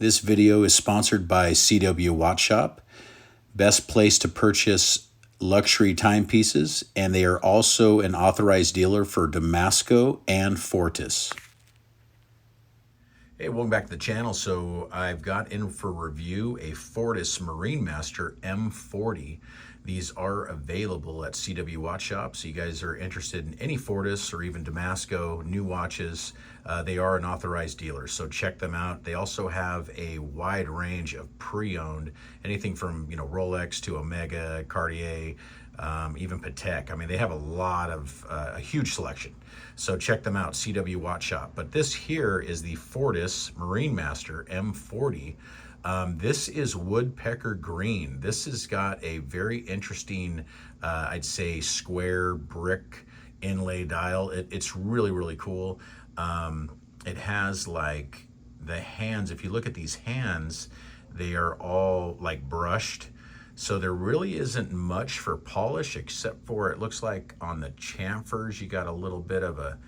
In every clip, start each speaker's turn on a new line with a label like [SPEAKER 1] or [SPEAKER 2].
[SPEAKER 1] This video is sponsored by CW Watch Shop, best place to purchase luxury timepieces, and they are also an authorized dealer for Damasco and Fortis. Hey, welcome back to the channel. So I've got in for review a Fortis Marinemaster M40. These are available at CW Watch Shop. So you guys are interested in any Fortis or even Damasco new watches, they are an authorized dealer, so check them out. They also have a wide range of pre-owned, anything from Rolex to Omega, Cartier, even Patek. I mean, they have a huge selection. So check them out, CW Watch Shop. But this here is the Fortis Marinemaster M40. This is woodpecker green. This has got a very interesting, I'd say, square brick inlay dial. It's really, really cool. It has like the hands, if you look at these hands, they are all like brushed. So there really isn't much for polish, except for it looks like on the chamfers, you got a little bit of a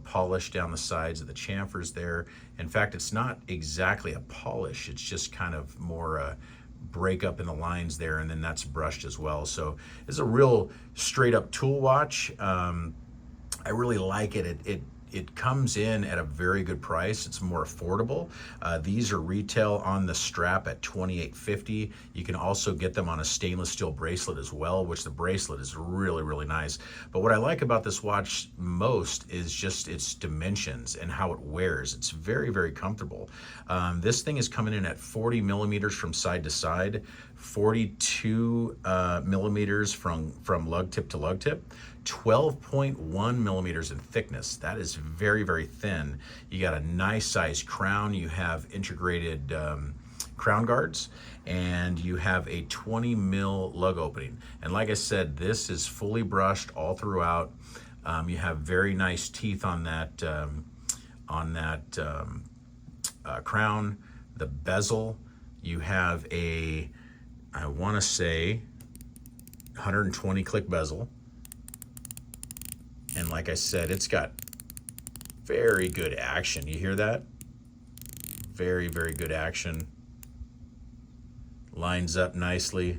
[SPEAKER 1] polish down the sides of the chamfers there. In fact, it's not exactly a polish, it's just kind of more break up in the lines there, and then that's brushed as well. So it's a real straight up tool watch. I really like it. It comes in at a very good price. It's more affordable. These are retail on the strap at $28.50. You can also get them on a stainless steel bracelet as well, which the bracelet is really, really nice. But what I like about this watch most is just its dimensions and how it wears. It's very, very comfortable. This thing is coming in at 40 millimeters from side to side, 42 millimeters from lug tip to lug tip, 12.1 millimeters in thickness. That is very, very thin. You got a nice size crown. You have integrated crown guards, and you have a 20 mil lug opening. And like I said, this is fully brushed all throughout. You have very nice teeth on that crown. The bezel, you have a, I want to say, 120 click bezel. And like I said, it's got very good action. You hear that? Very, very good action. Lines up nicely.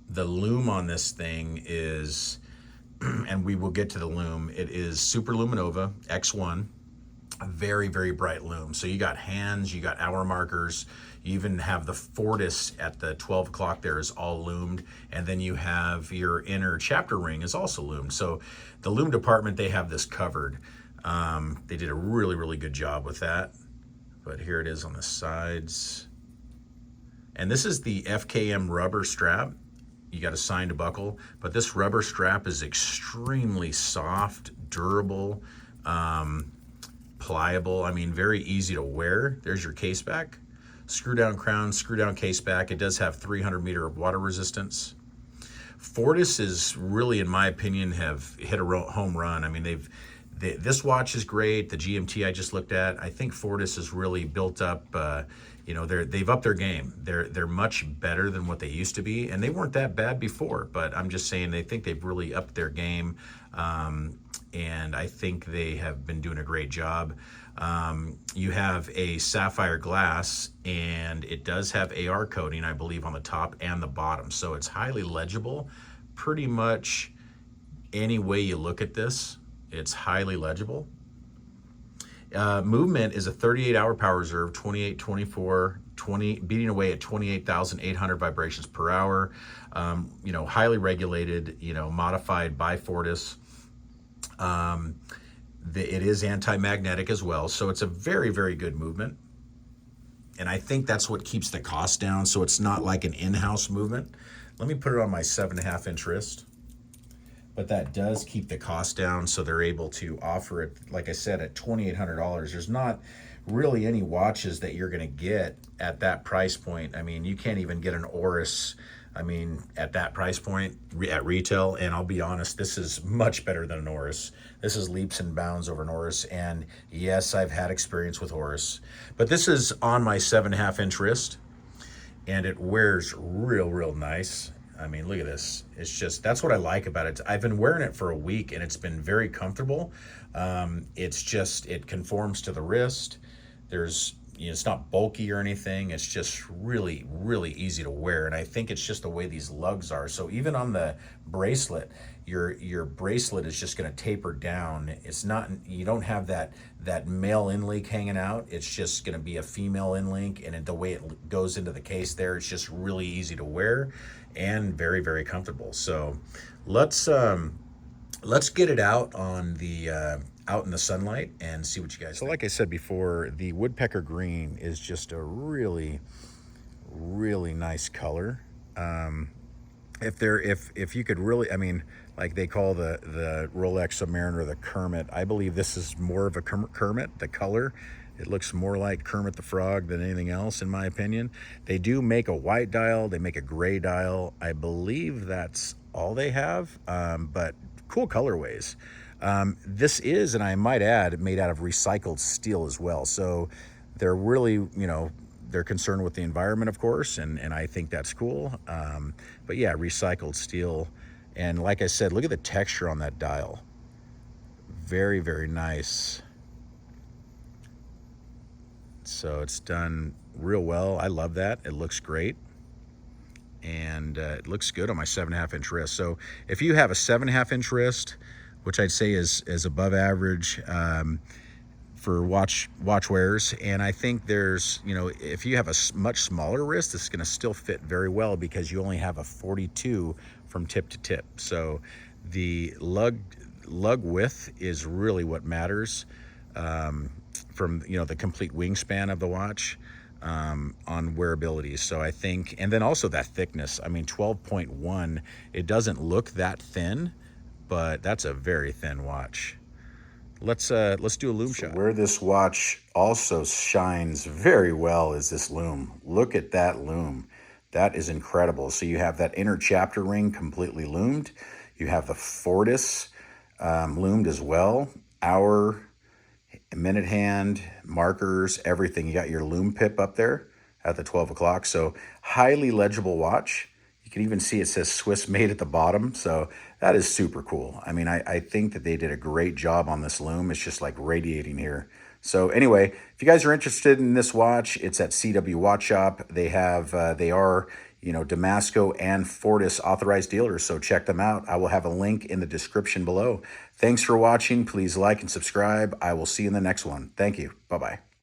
[SPEAKER 1] The lume on this thing is, and we will get to the lume, it is Super Luminova X1. A very, very bright lume. So you got hands, you got hour markers, you even have the Fortis at the 12 o'clock there is all loomed, and then you have your inner chapter ring is also loomed. So the lume department, they have this covered. They did a really, really good job with that. But here it is on the sides. And this is the FKM rubber strap. You got a sign to buckle, but this rubber strap is extremely soft, durable, pliable. I mean, very easy to wear. There's your case back. Screw down crown, screw down case back. It does have 300 meter of water resistance. Fortis is really, in my opinion, have hit a home run. I mean, this watch is great. The GMT I just looked at, I think Fortis has really built up, they've upped their game. They're much better than what they used to be, and they weren't that bad before, but I'm just saying they think they've really upped their game. And I think they have been doing a great job. You have a sapphire glass, and it does have AR coating, I believe, on the top and the bottom. So it's highly legible. Pretty much any way you look at this, it's highly legible. Movement is a 38-hour power reserve, 28, 24, 20, beating away at 28,800 vibrations per hour. Highly regulated, modified by Fortis. It is anti-magnetic as well, so it's a very, very good movement. And I think that's what keeps the cost down, so it's not like an in-house movement. Let me put it on my 7.5 inch wrist. But that does keep the cost down, so they're able to offer it, like I said, at $2,800. There's not really any watches that you're gonna get at that price point. I mean, you can't even get an Oris, at that price point at retail. And I'll be honest, this is much better than an Oris. This is leaps and bounds over an Oris. And yes, I've had experience with Oris, but this is on my 7.5 inch wrist, and it wears real, real nice. I mean, look at this. It's just, that's what I like about it. I've been wearing it for a week and it's been very comfortable. It's just, it conforms to the wrist. There's, you know, it's not bulky or anything. It's just really, really easy to wear. And I think it's just the way these lugs are. So even on the bracelet, your bracelet is just going to taper down. It's not, you don't have that male in link hanging out. It's just going to be a female in link, and the way it goes into the case there, it's just really easy to wear and very, very comfortable. So let's get it out on the out in the sunlight and see what you guys think. So like I said before, the woodpecker green is just a really, really nice color. If you could really, I mean, like they call the Rolex Submariner the Kermit, I believe this is more of a Kermit, the color. It looks more like Kermit the Frog than anything else, in my opinion. They do make a white dial, they make a gray dial. I believe that's all they have, but cool colorways. This is, and I might add, made out of recycled steel as well. So they're really, you know, they're concerned with the environment, of course, and I think that's cool. But yeah, recycled steel. And like I said, look at the texture on that dial. Very, very nice. So it's done real well. I love that. It looks great. And it looks good on my 7.5 inch wrist. So if you have a 7.5 inch wrist, which I'd say is above average for watch wearers, and I think there's, you know, if you have a much smaller wrist, it's going to still fit very well because you only have a 42 from tip to tip. So the lug width is really what matters, from, you know, the complete wingspan of the watch, on wearability. So I think, and then also that thickness. I mean, 12.1, it doesn't look that thin, but that's a very thin watch. Let's do a lume shot. Where this watch also shines very well is this lume. Look at that lume. That is incredible. So you have that inner chapter ring completely lumed. You have the Fortis lumed as well. Hour, minute hand, markers, everything. You got your lume pip up there at the 12 o'clock. So highly legible watch. You can even see it says Swiss made at the bottom. So that is super cool. I mean, I think that they did a great job on this lume. It's just like radiating here. So anyway, if you guys are interested in this watch, it's at CW Watch Shop. They have, they are, you know, Damasco and Fortis authorized dealers. So check them out. I will have a link in the description below. Thanks for watching. Please like and subscribe. I will see you in the next one. Thank you. Bye-bye.